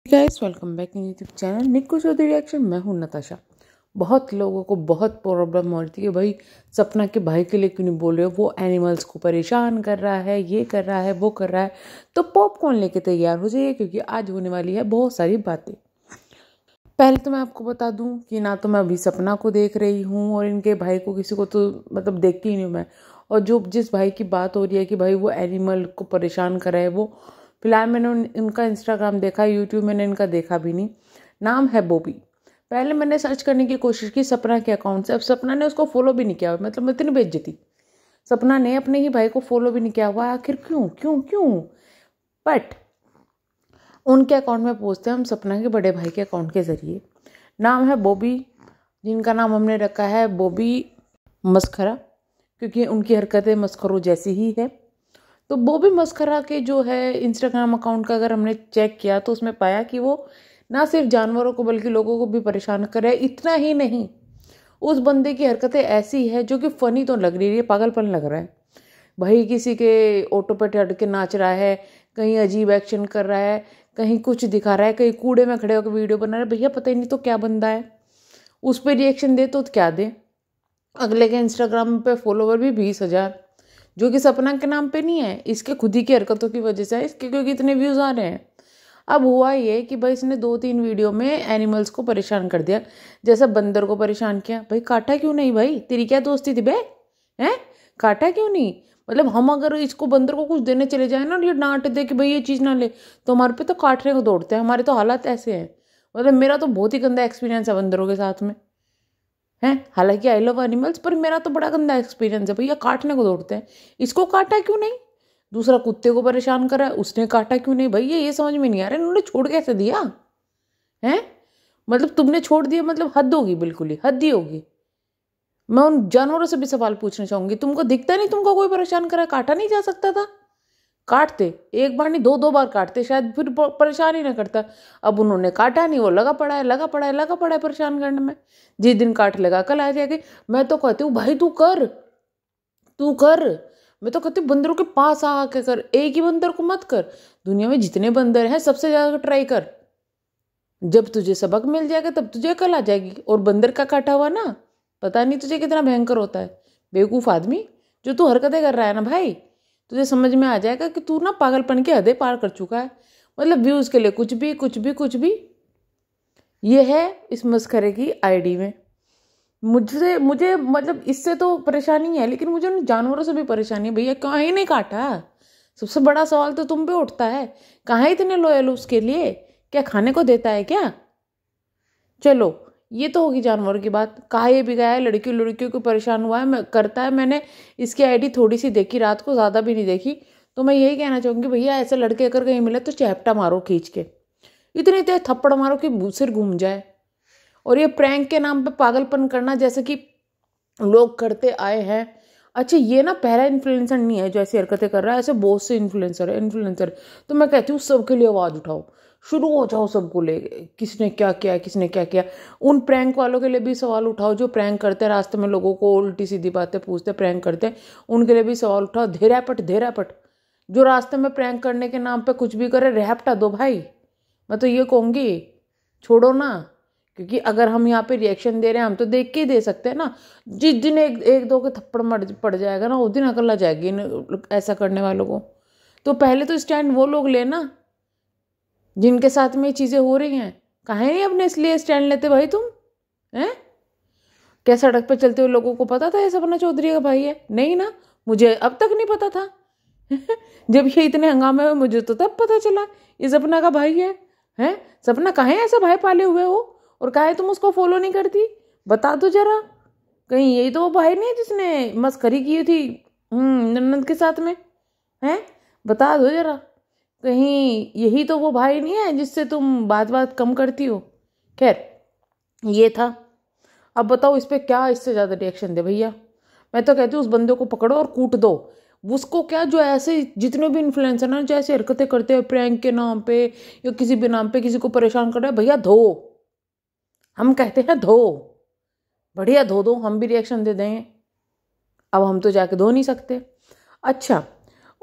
Guys welcome back in YouTube channel Nikku Chaudhary reaction. मैं हूं नताशा। बहुत लोगों को बहुत प्रॉब्लम होती है, भाई सपना के भाई के लिए क्यों नहीं बोल रहे हो, वो एनिमल्स को परेशान कर रहा है, ये कर रहा है, वो कर रहा है। तो पॉपकॉर्न लेके तैयार हो जाइए क्योंकि आज होने वाली है बहुत सारी बातें। पहले तो मैं आपको बता दूं कि ना तो मैं अभी सपना को देख रही हूँ और इनके भाई को किसी को तो मतलब देखती ही नहीं मैं। और जो जिस भाई की बात हो रही है कि भाई वो एनिमल को परेशान कर रहा है, वो फिलहाल मैंने इनका इंस्टाग्राम देखा, यूट्यूब मैंने इनका देखा भी नहीं। नाम है बॉबी। पहले मैंने सर्च करने की कोशिश की सपना के अकाउंट से, अब सपना ने उसको फॉलो भी नहीं किया, मतलब इतनी बेइज्जती। सपना ने अपने ही भाई को फॉलो भी नहीं किया हुआ, आखिर क्यों क्यों क्यों। बट उनके अकाउंट में पहुँचते हैं हम सपना के बड़े भाई के अकाउंट के ज़रिए। नाम है बॉबी, जिनका नाम हमने रखा है बॉबी मस्खरा, क्योंकि उनकी हरकतें मस्खरों जैसी ही है। तो बॉबी मस्खरा के जो है इंस्टाग्राम अकाउंट का अगर हमने चेक किया तो उसमें पाया कि वो ना सिर्फ जानवरों को बल्कि लोगों को भी परेशान कर रहा है। इतना ही नहीं, उस बंदे की हरकतें ऐसी है जो कि फ़नी तो लग रही है, पागलपन लग रहा है। भाई किसी के ऑटो पे चढ़ के नाच रहा है, कहीं अजीब एक्शन कर रहा है, कहीं कुछ दिखा रहा है, कहीं कूड़े में खड़े होकर वीडियो बना रहा है। भैया पता ही नहीं तो क्या बंदा है, उस पर रिएक्शन दे तो क्या दे। अगले के इंस्टाग्राम पे फॉलोवर भी 20,000, जो कि सपना के नाम पे नहीं है, इसके खुद ही की हरकतों की वजह से है, इसके क्योंकि इतने व्यूज़ आ रहे हैं। अब हुआ ये कि भाई इसने 2-3 वीडियो में एनिमल्स को परेशान कर दिया। जैसे बंदर को परेशान किया, भाई काटा क्यों नहीं, भाई तेरी क्या दोस्ती थी बे, हैं काटा क्यों नहीं। मतलब हम अगर इसको बंदर को कुछ देने चले जाए ना और ये डांट दे कि भाई ये चीज़ ना ले, तो हमारे पे तो काटने को दौड़ते हैं। हमारे तो हालात ऐसे हैं, मतलब मेरा तो बहुत ही गंदा एक्सपीरियंस है बंदरों के साथ में, है। हालांकि आई लव एनिमल्स, पर मेरा तो बड़ा गंदा एक्सपीरियंस है। भैया काटने को दौड़ते हैं, इसको काटा क्यों नहीं। दूसरा कुत्ते को परेशान करा, उसने काटा क्यों नहीं। भैया ये समझ में नहीं आ रहा इन्होंने छोड़ कैसे दिया है। मतलब तुमने छोड़ दिया, मतलब हद होगी, बिल्कुल ही हद ही होगी। मैं उन जानवरों से भी सवाल पूछना चाहूंगी, तुमको दिखता नहीं तुमको कोई परेशान करा, काटा नहीं जा सकता था। काटते, एक बार नहीं 2-2 बार काटते, शायद फिर परेशान ही ना करता। अब उन्होंने काटा नहीं, वो लगा पड़ा है, लगा पड़ा है, लगा पड़ा है परेशान करने में। जिस दिन काट लेगा कल आ जाएगी। मैं तो कहती हूँ भाई तू कर, तू कर। मैं तो कहती हूँ बंदरों के पास आके कर, एक ही बंदर को मत कर। दुनिया में जितने बंदर हैं सबसे ज़्यादा ट्राई कर। जब तुझे सबक मिल जाएगा तब तुझे अकल आ जाएगी। और बंदर का काटा हुआ ना, पता नहीं तुझे कितना भयंकर होता है। बेवकूफ़ आदमी, जो तू हरकतें कर रहा है ना भाई, तुझे समझ में आ जाएगा कि तू ना पागलपन की हदें पार कर चुका है। मतलब व्यूज़ के लिए कुछ भी कुछ भी कुछ भी। ये है इस मस्खरे की आईडी में। मुझे मतलब इससे तो परेशानी है, लेकिन मुझे उन जानवरों से भी परेशानी है। भैया कहाँ ही नहीं काटा, सबसे बड़ा सवाल तो तुम पे उठता है। कहाँ इतने लॉयल हो उसके लिए, क्या खाने को देता है क्या। चलो ये तो होगी जानवरों की बात। कहा ये भी गया है लड़कियों लड़कियों को परेशान हुआ है, मैं करता है। मैंने इसकी आईडी थोड़ी सी देखी रात को, ज़्यादा भी नहीं देखी। तो मैं यही कहना चाहूँगी भैया ऐसे लड़के अगर कहीं मिले तो चैप्टा मारो खींच के, इतने तेज थप्पड़ मारो कि सिर घूम जाए। और ये प्रैंक के नाम पे पागलपन करना जैसे कि लोग करते आए हैं। अच्छा ये ना पहला इन्फ्लुएंसर नहीं है जो ऐसी हरकतें कर रहा है, ऐसे बहुत से इन्फ्लुएंसर। तो मैं कहती हूँ सबके लिए आवाज़ उठाओ, शुरू हो जाओ सबको ले, किसने क्या किया किसने क्या किया। उन प्रैंक वालों के लिए भी सवाल उठाओ जो प्रैंक करते हैं, रास्ते में लोगों को उल्टी सीधी बातें पूछते प्रैंक करते हैं, उनके लिए भी सवाल उठाओ। धेरापट जो रास्ते में प्रैंक करने के नाम पे कुछ भी करे, रेहपटा दो भाई। मैं तो ये कहूँगी छोड़ो ना, क्योंकि अगर हम यहाँ पे रिएक्शन दे रहे हैं हम तो देख के ही दे सकते हैं ना। जिस दिन एक दो के थप्पड़ मर पड़ जाएगा ना, उस दिन अकल आ जाएगी ऐसा करने वालों को। तो पहले तो स्टैंड वो लोग लेना जिनके साथ में ये चीज़ें हो रही हैं। काहे नहीं अपने इसलिए स्टैंड लेते भाई तुम, हैं। क्या सड़क पे चलते हुए लोगों को पता था ये सपना चौधरी का भाई है? नहीं ना, मुझे अब तक नहीं पता था। जब ये इतने हंगामे में, मुझे तो तब पता चला ये सपना का भाई है। हैं सपना काहे ऐसे भाई पाले हुए हो, और काहे तुम उसको फॉलो नहीं करती, बता दो जरा। कहीं यही तो वो भाई नहीं है जिसने मस्करी की थी नन्नत के साथ में, हैं। बता दो जरा, कहीं यही तो वो भाई नहीं है जिससे तुम बात बात कम करती हो। खैर ये था। अब बताओ इस पर क्या इससे ज़्यादा रिएक्शन दे भैया। मैं तो कहती हूँ उस बंदे को पकड़ो और कूट दो। उसको क्या, जो ऐसे जितने भी इन्फ्लुएंसर ना जो ऐसे हरकतें करते हैं प्रैंक के नाम पे या किसी भी नाम पे किसी को परेशान कर रहे हैं, भैया धो। हम कहते हैं धो, बढ़िया धो दो, हम भी रिएक्शन दे देंगे। अब हम तो जाके धो नहीं सकते। अच्छा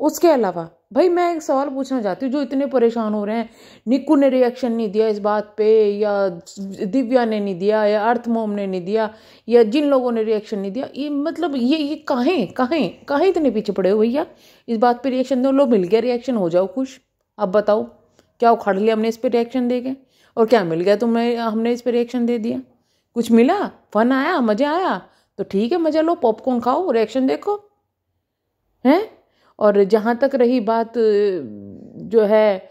उसके अलावा भाई मैं एक सवाल पूछना चाहती हूँ, जो इतने परेशान हो रहे हैं, निक्कू ने रिएक्शन नहीं दिया इस बात पे, या दिव्या ने नहीं दिया, या अर्थ मोम ने नहीं दिया, या जिन लोगों ने रिएक्शन नहीं दिया, ये मतलब ये काहे काहे काहे इतने पीछे पड़े हो भैया? इस बात पे रिएक्शन दो, लो मिल गया रिएक्शन, हो जाओ खुश। अब बताओ क्या उखाड़ लिया हमने इस पर रिएक्शन दे के, और क्या मिल गया तुम्हें हमने इस पर रिएक्शन दे दिया? कुछ मिला? फन आया, मज़ा आया? तो ठीक है, मज़ा लो, पॉपकॉर्न खाओ, रिएक्शन देखो, हैं। और जहाँ तक रही बात जो है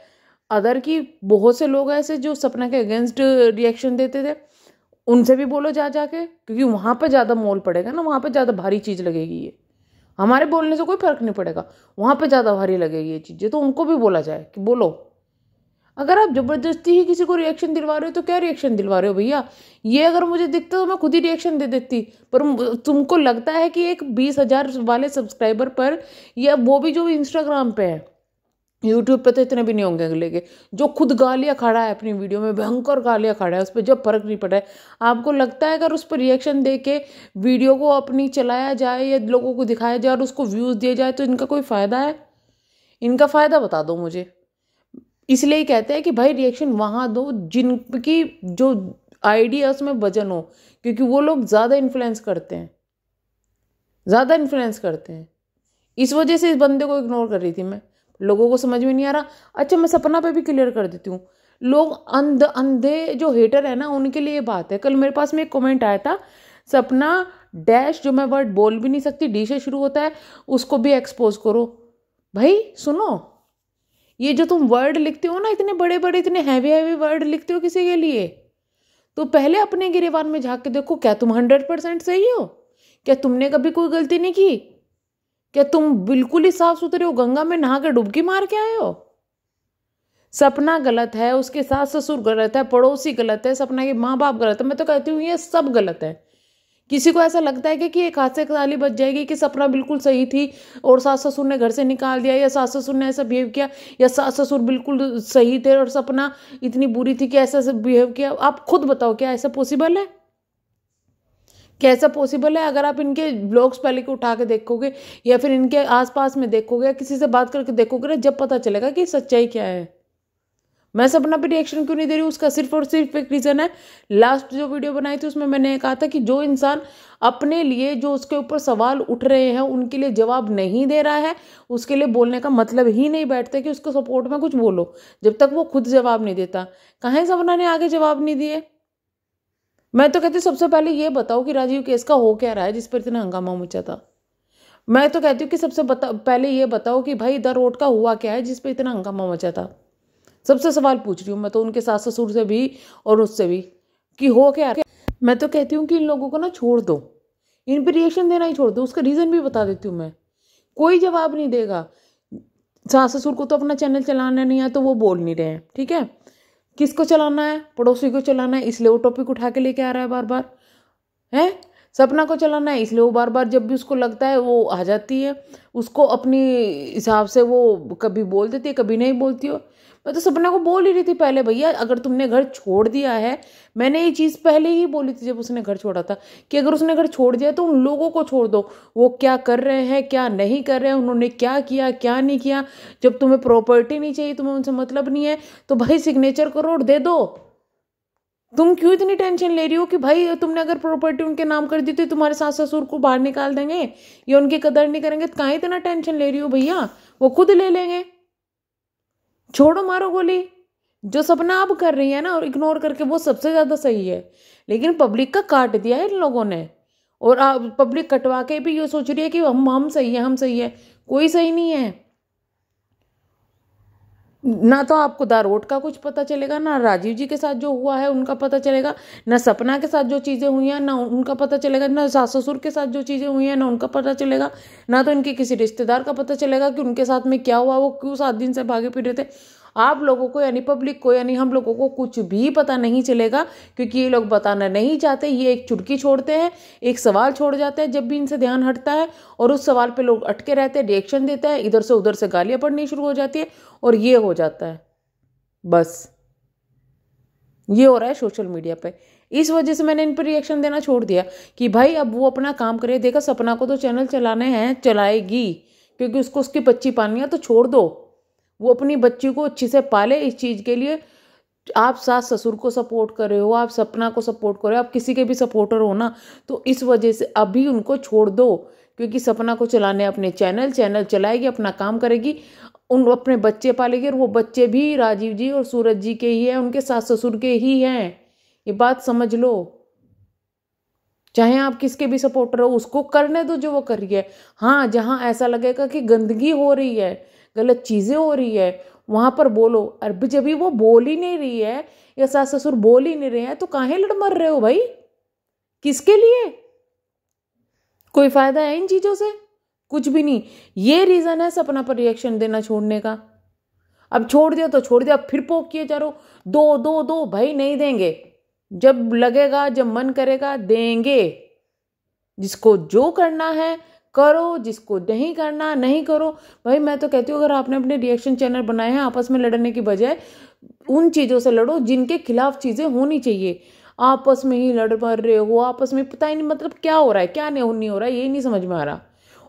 अदर की, बहुत से लोग ऐसे जो सपना के अगेंस्ट रिएक्शन देते थे, उनसे भी बोलो जा जाके, क्योंकि वहाँ पे ज़्यादा मोल पड़ेगा ना, वहाँ पे ज़्यादा भारी चीज़ लगेगी ये। हमारे बोलने से कोई फर्क नहीं पड़ेगा, वहाँ पे ज़्यादा भारी लगेगी ये चीज़ें, तो उनको भी बोला जाए कि बोलो। अगर आप ज़बरदस्ती ही किसी को रिएक्शन दिलवा रहे हो तो क्या रिएक्शन दिलवा रहे हो भैया? ये अगर मुझे दिखता तो मैं खुद ही रिएक्शन दे देती, पर तुमको लगता है कि एक 20,000 वाले सब्सक्राइबर पर, या वो भी जो इंस्टाग्राम पे है, यूट्यूब पे तो इतने भी नहीं होंगे अगले के, जो खुद गालियाँ खड़ा है अपनी वीडियो में, भयंकर गालियाँ खड़ा है, उस पर जब फर्क नहीं पड़ा है। आपको लगता है अगर उस पर रिएक्शन दे के वीडियो को अपनी चलाया जाए या लोगों को दिखाया जाए और उसको व्यूज़ दिए जाए तो इनका कोई फ़ायदा है? इनका फ़ायदा बता दो मुझे। इसलिए ही कहते हैं कि भाई रिएक्शन वहाँ दो जिनकी जो आइडियाज़ में वजन हो, क्योंकि वो लोग ज़्यादा इन्फ्लुएंस करते हैं, ज़्यादा इन्फ्लुएंस करते हैं। इस वजह से इस बंदे को इग्नोर कर रही थी मैं, लोगों को समझ में नहीं आ रहा। अच्छा, मैं सपना पे भी क्लियर कर देती हूँ, लोग अंधे जो हेटर है ना, उनके लिए ये बात है। कल मेरे पास में एक कमेंट आया था, सपना डैश, जो मैं वर्ड बोल भी नहीं सकती, डी से शुरू होता है, उसको भी एक्सपोज करो। भाई सुनो, ये जो तुम वर्ड लिखते हो ना, इतने बड़े बड़े इतने हैवी हैवी वर्ड लिखते हो किसी के लिए, तो पहले अपने गिरेबान में झांक के देखो, क्या तुम 100% सही हो? क्या तुमने कभी कोई गलती नहीं की? क्या तुम बिल्कुल ही साफ सुथरे हो, गंगा में नहा के डुबकी मार के आए हो? सपना गलत है, उसके सास ससुर गलत है, पड़ोसी गलत है, सपना के माँ बाप गलत है, मैं तो कहती हूँ ये सब गलत है। किसी को ऐसा लगता है कि एक हाथ से ताली बच जाएगी कि सपना बिल्कुल सही थी और सास ससुर ने घर से निकाल दिया, या सास ससुर ने ऐसा बिहेव किया, या सास ससुर बिल्कुल सही थे और सपना इतनी बुरी थी कि ऐसा बिहेव किया। आप खुद बताओ, क्या ऐसा पॉसिबल है? क्या ऐसा पॉसिबल है? अगर आप इनके ब्लॉग्स पहले को उठा के देखोगे, या फिर इनके आसपास में देखोगे, या किसी से बात करके देखोगे ना, जब पता चलेगा कि सच्चाई क्या है। मैं सपना पे रिएक्शन क्यों नहीं दे रही हूँ, उसका सिर्फ और सिर्फ एक रीज़न है। लास्ट जो वीडियो बनाई थी उसमें मैंने कहा था कि जो इंसान अपने लिए, जो उसके ऊपर सवाल उठ रहे हैं, उनके लिए जवाब नहीं दे रहा है, उसके लिए बोलने का मतलब ही नहीं बैठता कि उसको सपोर्ट में कुछ बोलो, जब तक वो खुद जवाब नहीं देता। कहाँ सपना ने आगे जवाब नहीं दिए? मैं तो कहती सबसे पहले ये बताओ कि राजीव केस का हो क्या रहा है जिस पर इतना हंगामा मचा था। मैं तो कहती हूँ कि सबसे पहले ये बताओ कि भाई द रोड का हुआ क्या है जिस पर इतना हंगामा मचा था। सबसे सवाल पूछ रही हूँ मैं तो उनके सास ससुर से भी और उससे भी, कि हो क्या। मैं तो कहती हूँ कि इन लोगों को ना छोड़ दो, इन पर रिएक्शन देना ही छोड़ दो। उसका रीज़न भी बता देती हूँ मैं, कोई जवाब नहीं देगा। सास ससुर को तो अपना चैनल चलाना नहीं है तो वो बोल नहीं रहे हैं, ठीक है। किसको चलाना है? पड़ोसी को चलाना है, इसलिए वो टॉपिक उठा के लेके आ रहा है बार बार, है। सपना को चलाना है, इसलिए वो बार बार जब भी उसको लगता है वो आ जाती है, उसको अपनी हिसाब से वो कभी बोल देती है, कभी नहीं बोलती हो। मैं तो सपना को बोल ही रही थी पहले, भैया अगर तुमने घर छोड़ दिया है, मैंने ये चीज़ पहले ही बोली थी जब उसने घर छोड़ा था, कि अगर उसने घर छोड़ दिया तो उन लोगों को छोड़ दो, वो क्या कर रहे हैं क्या नहीं कर रहे हैं, उन्होंने क्या किया क्या नहीं किया। जब तुम्हें प्रॉपर्टी नहीं चाहिए, तुम्हें उनसे मतलब नहीं है, तो भाई सिग्नेचर करो और दे दो। तुम क्यों इतनी टेंशन ले रही हो कि भाई तुमने अगर प्रॉपर्टी उनके नाम कर दी तो तुम्हारे सास ससुर को बाहर निकाल देंगे या उनकी कदर नहीं करेंगे? तो कहाँ इतना टेंशन ले रही हो भैया, वो खुद ले लेंगे। छोड़ो, मारो गोली। जो सपना अब कर रही है ना और इग्नोर करके, वो सबसे ज़्यादा सही है। लेकिन पब्लिक का काट दिया है इन लोगों ने, और पब्लिक कटवा के भी ये सोच रही है कि हम सही है, हम सही है। कोई सही नहीं है। ना तो आपको दारोट का कुछ पता चलेगा, ना राजीव जी के साथ जो हुआ है उनका पता चलेगा, ना सपना के साथ जो चीज़ें हुई हैं ना उनका पता चलेगा, ना सास ससुर के साथ जो चीज़ें हुई हैं ना उनका पता चलेगा, ना तो इनके किसी रिश्तेदार का पता चलेगा कि उनके साथ में क्या हुआ, वो क्यों 7 दिन से भागे फिर रहे थे। आप लोगों को यानी पब्लिक को, यानी हम लोगों को कुछ भी पता नहीं चलेगा, क्योंकि ये लोग बताना नहीं चाहते। ये एक चुटकी छोड़ते हैं, एक सवाल छोड़ जाते हैं जब भी इनसे ध्यान हटता है, और उस सवाल पे लोग अटके रहते हैं, रिएक्शन देते हैं, इधर से उधर से गालियां पड़नी शुरू हो जाती है, और ये हो जाता है। बस ये हो रहा है सोशल मीडिया पे। इस वजह से मैंने इन पर रिएक्शन देना छोड़ दिया कि भाई अब वो अपना काम करे। देखा, सपना को तो चैनल चलाने हैं, चलाएगी, क्योंकि उसको उसकी बच्ची पालनी है तो छोड़ दो, वो अपनी बच्ची को अच्छे से पाले। इस चीज़ के लिए आप सास ससुर को सपोर्ट कर रहे हो, आप सपना को सपोर्ट कर रहे हो, आप किसी के भी सपोर्टर हो ना, तो इस वजह से अभी उनको छोड़ दो। क्योंकि सपना को चलाने अपने चैनल चलाएगी, अपना काम करेगी, उन अपने बच्चे पालेगी, और वो बच्चे भी राजीव जी और सूरज जी के ही हैं, उनके सास ससुर के ही हैं। ये बात समझ लो। चाहे आप किसके भी सपोर्टर हो, उसको करने दो जो वो कर रही है। हाँ, जहाँ ऐसा लगेगा कि गंदगी हो रही है, गलत चीज़ें हो रही है, वहाँ पर बोलो। और जब भी वो बोल ही नहीं रही है या सास ससुर बोल ही नहीं रहे हैं, तो काहे लड़ मर रहे हो भाई? किसके लिए? कोई फायदा है इन चीज़ों से? कुछ भी नहीं। ये रीज़न है सपना पर रिएक्शन देना छोड़ने का। अब छोड़ दिया तो छोड़ दिया, अब फिर पोक किए जा रहे हो, दो दो दो। भाई नहीं देंगे, जब लगेगा, जब मन करेगा देंगे। जिसको जो करना है करो, जिसको नहीं करना नहीं करो। भाई मैं तो कहती हूँ, अगर आपने अपने रिएक्शन चैनल बनाए हैं, आपस में लड़ने की बजाय उन चीज़ों से लड़ो जिनके खिलाफ चीज़ें होनी चाहिए। आपस में ही लड़ पड़ रहे हो, आपस में पता ही नहीं मतलब क्या हो रहा है, क्या नहीं हो रहा है, यही नहीं समझ में आ रहा।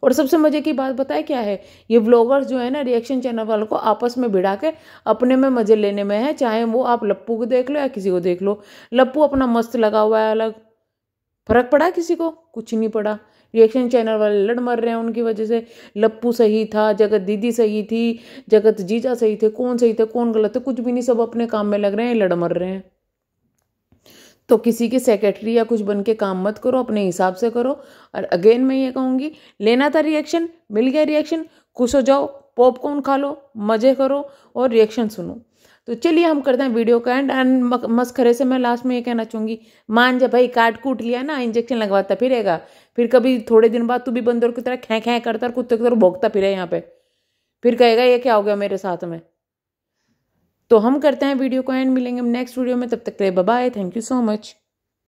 और सबसे मजे की बात बताए क्या है, ये व्लॉगर्स जो है ना, रिएक्शन चैनल वालों को आपस में भिड़ा के अपने में मजे लेने में है। चाहे वो आप लप्पू को देख लो या किसी को देख लो, लप्पू अपना मस्त लगा हुआ है अलग, फर्क पड़ा किसी को? कुछ नहीं पड़ा। रिएक्शन चैनल वाले लड़ मर रहे हैं उनकी वजह से। लप्पू सही था, जगत दीदी सही थी, जगत जीजा सही थे, कौन सही थे कौन गलत थे, कुछ भी नहीं, सब अपने काम में लग रहे हैं, लड़ मर रहे हैं। तो किसी के सेक्रेटरी या कुछ बन के काम मत करो, अपने हिसाब से करो। और अगेन मैं ये कहूँगी, लेना था रिएक्शन, मिल गया रिएक्शन, खुश हो जाओ, पॉपकॉर्न खा लो, मजे करो और रिएक्शन सुनो। तो चलिए हम करते हैं वीडियो का एंड मस्खरे से मैं लास्ट में ये कहना चाहूँगी, मान जा भाई, काट कूट लिया ना, इंजेक्शन लगवाता फिरेगा, फिर कभी थोड़े दिन बाद तू भी बंदर की तरह खे खे करता और कुत्ते की तरह भौंकता फिरे यहाँ पे, फिर कहेगा ये क्या हो गया मेरे साथ में। तो हम करते हैं वीडियो को एंड, मिलेंगे नेक्स्ट वीडियो में, तब तक के लिए bye bye, thank you so much.